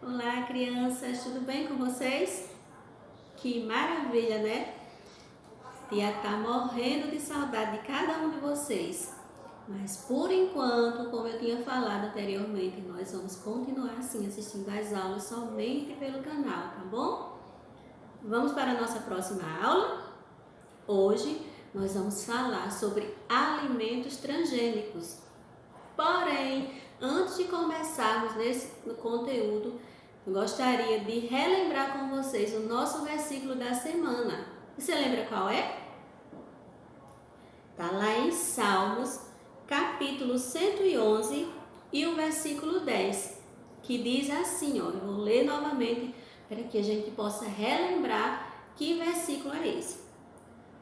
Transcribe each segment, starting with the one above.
Olá, crianças, tudo bem com vocês? Que maravilha, né? Tia tá morrendo de saudade de cada um de vocês. Mas por enquanto, como eu tinha falado anteriormente, nós vamos continuar assim assistindo às aulas somente pelo canal, tá bom? Vamos para a nossa próxima aula? Hoje nós vamos falar sobre alimentos transgênicos. Porém, antes de começarmos nesse conteúdo, eu gostaria de relembrar com vocês o nosso versículo da semana. Você lembra qual é? Está lá em Salmos, capítulo 111 e o versículo 10, que diz assim, ó, eu vou ler novamente para que a gente possa relembrar que versículo é esse.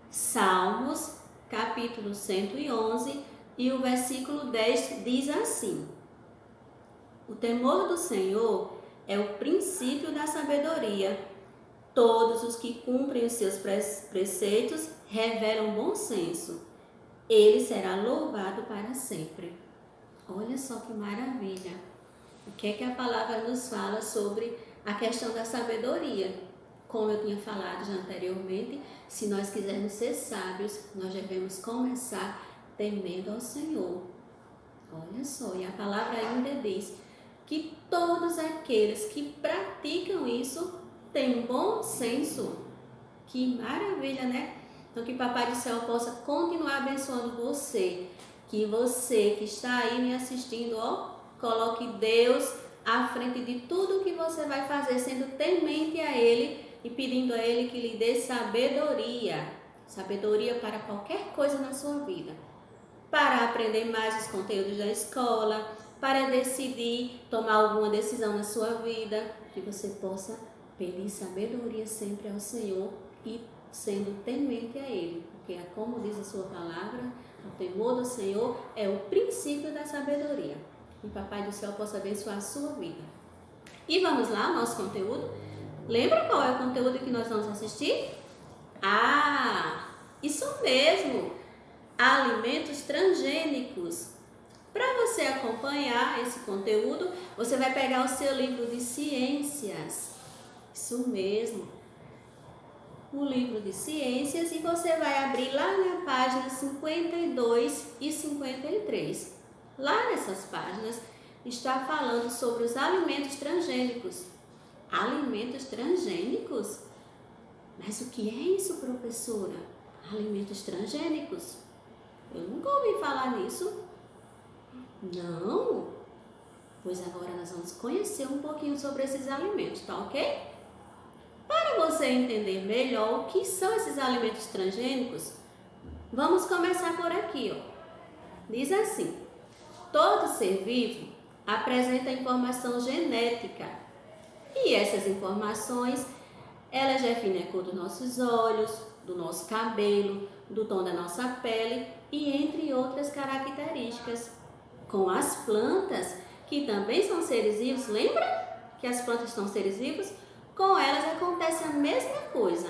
Salmos, capítulo 111 e o versículo 10 diz assim: o temor do Senhor é o princípio da sabedoria. Todos os que cumprem os seus preceitos revelam bom senso. Ele será louvado para sempre. Olha só que maravilha. O que é que a palavra nos fala sobre a questão da sabedoria? Como eu tinha falado já anteriormente, se nós quisermos ser sábios, nós devemos começar temendo ao Senhor. Olha só, e a palavra ainda diz que todos aqueles que praticam isso têm um bom senso. Que maravilha, né? Então que Papai do Céu possa continuar abençoando você. Que você que está aí me assistindo, ó, coloque Deus à frente de tudo que você vai fazer, sendo temente a Ele e pedindo a Ele que lhe dê sabedoria. Sabedoria para qualquer coisa na sua vida. Para aprender mais os conteúdos da escola, para decidir, tomar alguma decisão na sua vida, que você possa pedir sabedoria sempre ao Senhor e sendo temente a Ele, porque como diz a sua palavra, o temor do Senhor é o princípio da sabedoria. Que Papai do Céu possa abençoar a sua vida. E vamos lá, nosso conteúdo. Lembra qual é o conteúdo que nós vamos assistir? Ah, isso mesmo! Alimentos transgênicos. Para você acompanhar esse conteúdo, você vai pegar o seu livro de ciências. Isso mesmo. O livro de ciências e você vai abrir lá na página 52 e 53. Lá nessas páginas está falando sobre os alimentos transgênicos. Alimentos transgênicos? Mas o que é isso, professora? Alimentos transgênicos? Eu nunca ouvi falar nisso. Não? Pois agora nós vamos conhecer um pouquinho sobre esses alimentos, tá ok? Para você entender melhor o que são esses alimentos transgênicos, vamos começar por aqui, ó. Diz assim: todo ser vivo apresenta informação genética. E essas informações, elas definem a cor dos nossos olhos, do nosso cabelo, do tom da nossa pele e entre outras características. Com as plantas, que também são seres vivos, lembra que as plantas são seres vivos? Com elas acontece a mesma coisa.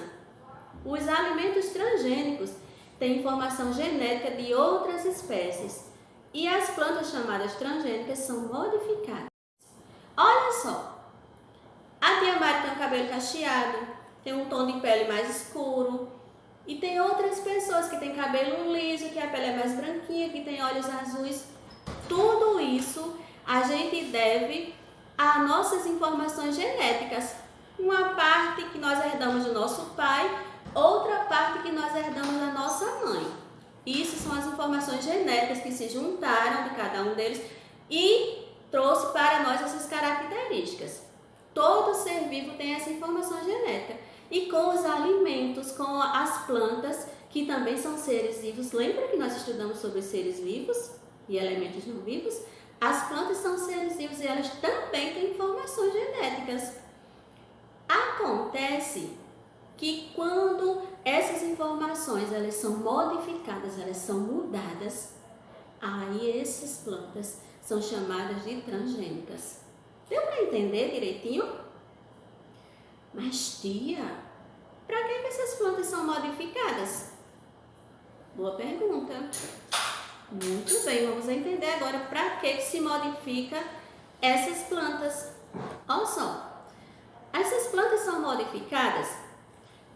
Os alimentos transgênicos têm informação genética de outras espécies e as plantas chamadas transgênicas são modificadas. Olha só, a tia Mari tem um cabelo cacheado, tem um tom de pele mais escuro e tem outras pessoas que têm cabelo liso, que a pele é mais branquinha, que tem olhos azuis. Tudo isso a gente deve a nossas informações genéticas. Uma parte que nós herdamos do nosso pai, outra parte que nós herdamos da nossa mãe. Isso são as informações genéticas que se juntaram de cada um deles e trouxe para nós essas características. Todo ser vivo tem essa informação genética. E com os alimentos, com as plantas, que também são seres vivos, lembra que nós estudamos sobre seres vivos e elementos não vivos? As plantas são seres vivos e elas também têm informações genéticas. Acontece que quando essas informações elas são modificadas, elas são mudadas, aí essas plantas são chamadas de transgênicas. Deu para entender direitinho? Mas tia, para que essas plantas são modificadas? Boa pergunta. Muito bem, vamos entender agora para que se modifica essas plantas. Olha só, essas plantas são modificadas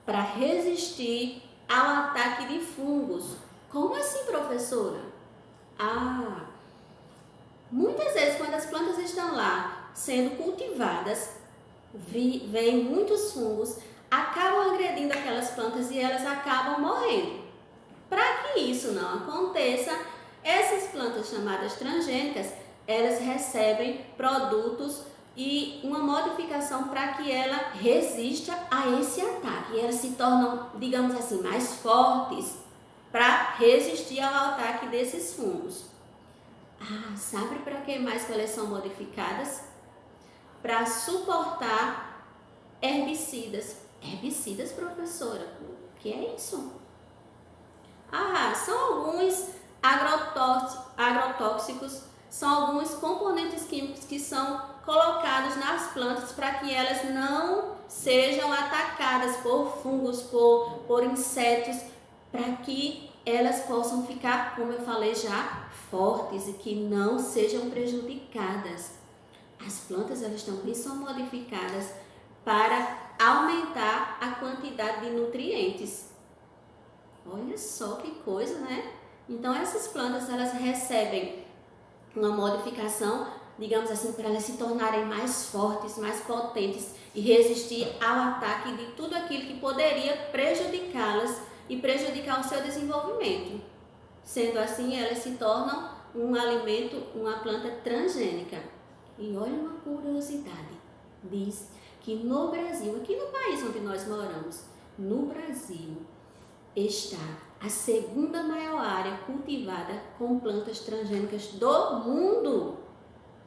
para resistir ao ataque de fungos. Como assim, professora? Ah, muitas vezes quando as plantas estão lá sendo cultivadas, vêm muitos fungos, acabam agredindo aquelas plantas e elas acabam morrendo. Para que isso não aconteça, essas plantas chamadas transgênicas, elas recebem produtos e uma modificação para que ela resista a esse ataque. E elas se tornam, digamos assim, mais fortes para resistir ao ataque desses fungos. Ah, sabe para que mais que elas são modificadas? Para suportar herbicidas. Herbicidas, professora? O que é isso? Ah, são alguns agrotóxicos, são alguns componentes químicos que são colocados nas plantas para que elas não sejam atacadas por fungos, por insetos, para que elas possam ficar, como eu falei já, fortes e que não sejam prejudicadas. As plantas elas também são modificadas para aumentar a quantidade de nutrientes. Olha só que coisa, né? Então essas plantas elas recebem uma modificação, digamos assim, para elas se tornarem mais fortes, mais potentes e resistir ao ataque de tudo aquilo que poderia prejudicá-las e prejudicar o seu desenvolvimento. Sendo assim, elas se tornam um alimento, uma planta transgênica. E olha uma curiosidade, diz que no Brasil, aqui no país onde nós moramos, no Brasil, está a segunda maior área cultivada com plantas transgênicas do mundo.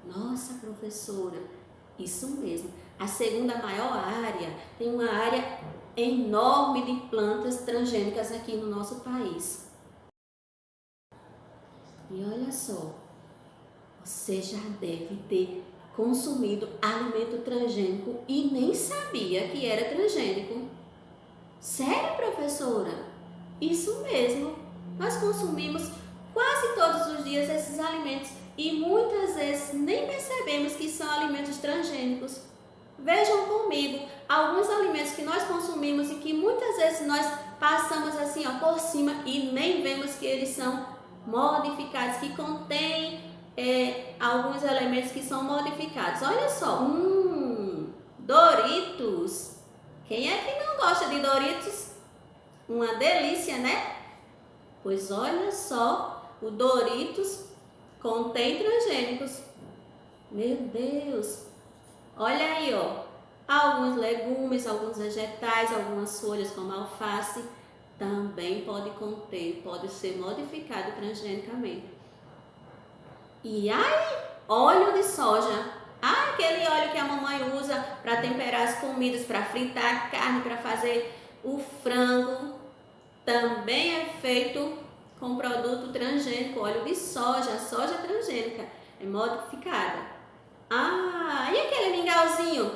Nossa, professora, isso mesmo. A segunda maior área, tem uma área enorme de plantas transgênicas aqui no nosso país. E olha só, você já deve ter consumido alimento transgênico e nem sabia que era transgênico. Sério, professora? Isso mesmo, nós consumimos quase todos os dias esses alimentos e muitas vezes nem percebemos que são alimentos transgênicos. Vejam comigo, alguns alimentos que nós consumimos e que muitas vezes nós passamos assim ó, por cima e nem vemos que eles são modificados, que contêm alguns elementos que são modificados. Olha só, Doritos. Quem é que não gosta de Doritos? Uma delícia, né? Pois olha só, o Doritos contém transgênicos. Meu Deus! Olha aí, ó. Alguns legumes, alguns vegetais, algumas folhas como alface também pode conter, pode ser modificado transgenicamente. E ai, óleo de soja. Ah, aquele óleo que a mamãe usa para temperar as comidas, para fritar a carne, para fazer o frango, também é feito com produto transgênico, óleo de soja, soja transgênica, é modificada. Ah, e aquele mingauzinho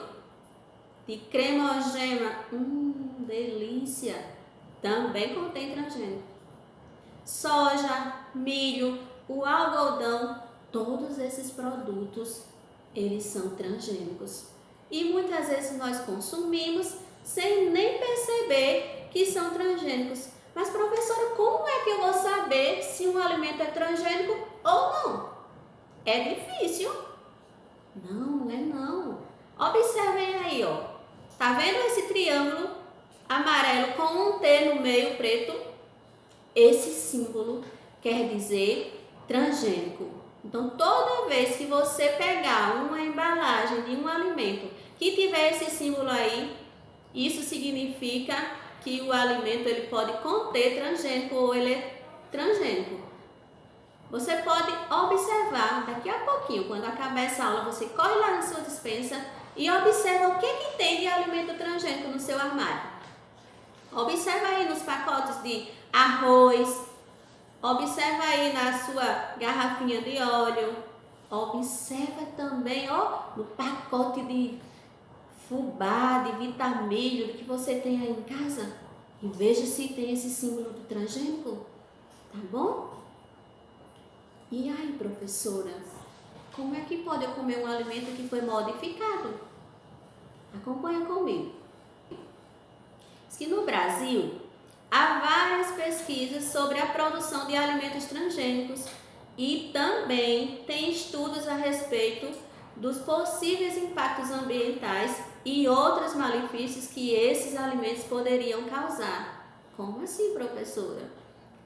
de crema ou gema? Delícia! Também contém transgênico. Soja, milho, o algodão, todos esses produtos, eles são transgênicos. E muitas vezes nós consumimos sem nem perceber que são transgênicos. Mas, professora, como é que eu vou saber se um alimento é transgênico ou não? É difícil. Não é não. Observem aí, ó. Tá vendo esse triângulo amarelo com um T no meio preto? Esse símbolo quer dizer transgênico. Então, toda vez que você pegar uma embalagem de um alimento que tiver esse símbolo aí, isso significa que o alimento ele pode conter transgênico ou ele é transgênico. Você pode observar daqui a pouquinho, quando acabar essa aula, você corre lá na sua despensa e observa o que tem de alimento transgênico no seu armário. Observa aí nos pacotes de arroz, observa aí na sua garrafinha de óleo, observa também no pacote de fubá, de vitamilho que você tem aí em casa e veja se tem esse símbolo do transgênico, tá bom? E aí, professora, como é que pode eu comer um alimento que foi modificado? Acompanha comigo. Diz que no Brasil há várias pesquisas sobre a produção de alimentos transgênicos e também tem estudos a respeito dos possíveis impactos ambientais e outros malefícios que esses alimentos poderiam causar. Como assim, professora?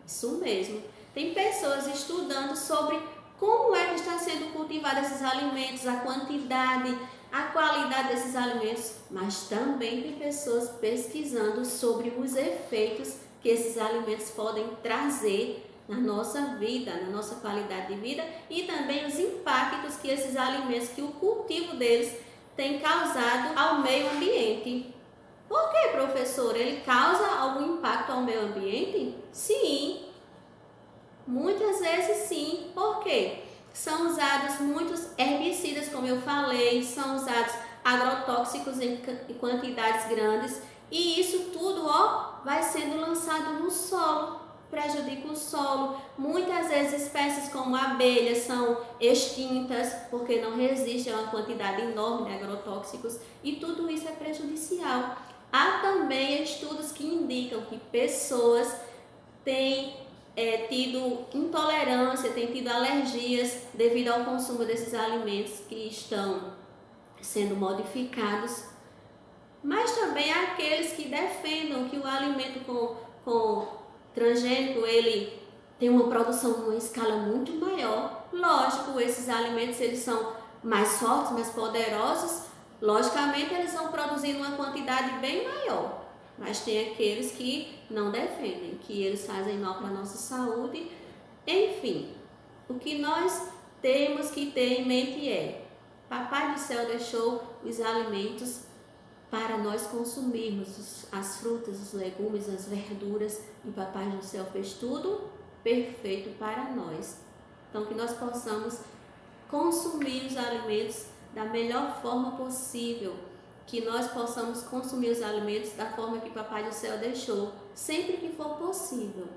Isso mesmo. Tem pessoas estudando sobre como é que está sendo cultivados esses alimentos, a quantidade, a qualidade desses alimentos, mas também tem pessoas pesquisando sobre os efeitos que esses alimentos podem trazer na nossa vida, na nossa qualidade de vida e também os impactos que esses alimentos, que o cultivo deles tem causado ao meio ambiente. Por que, professor? Ele causa algum impacto ao meio ambiente? Sim, muitas vezes sim. Por quê? São usados muitos herbicidas, como eu falei, são usados agrotóxicos em quantidades grandes e isso tudo, vai sendo lançado no solo, prejudica o solo. Muitas vezes espécies como abelhas são extintas porque não resistem a uma quantidade enorme de agrotóxicos e tudo isso é prejudicial. Há também estudos que indicam que pessoas têm tido intolerância, têm tido alergias devido ao consumo desses alimentos que estão sendo modificados, mas também há aqueles que defendem que o alimento com transgênico ele tem uma produção numa escala muito maior. Lógico, esses alimentos eles são mais fortes, mais poderosos, logicamente eles vão produzir uma quantidade bem maior. Mas tem aqueles que não defendem, que eles fazem mal para a nossa saúde. Enfim, o que nós temos que ter em mente é: Papai do Céu deixou os alimentos para nós consumirmos, as frutas, os legumes, as verduras, e Papai do Céu fez tudo perfeito para nós. Então, que nós possamos consumir os alimentos da melhor forma possível, que nós possamos consumir os alimentos da forma que Papai do Céu deixou, sempre que for possível.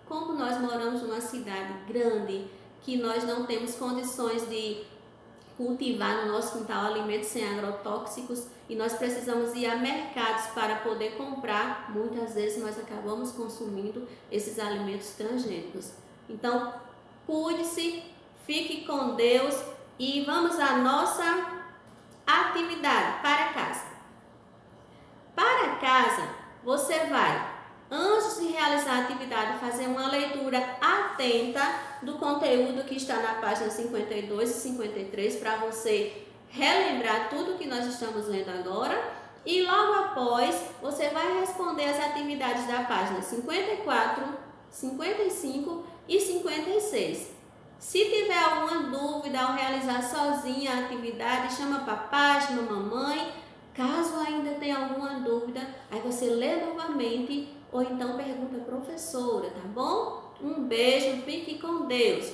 Como nós moramos numa cidade grande, que nós não temos condições de cultivar no nosso quintal alimentos sem agrotóxicos e nós precisamos ir a mercados para poder comprar, muitas vezes nós acabamos consumindo esses alimentos transgênicos. Então, cuide-se, fique com Deus e vamos à nossa atividade para casa. Para casa, você vai, antes de realizar a atividade, fazer uma leitura atenta do conteúdo que está na página 52 e 53 para você relembrar tudo que nós estamos lendo agora e logo após você vai responder as atividades da página 54, 55 e 56. Se tiver alguma dúvida ao realizar sozinha a atividade, chama papai, chama mamãe. Caso ainda tenha alguma dúvida, aí você lê novamente ou então pergunta à professora, tá bom? Um beijo, fique com Deus!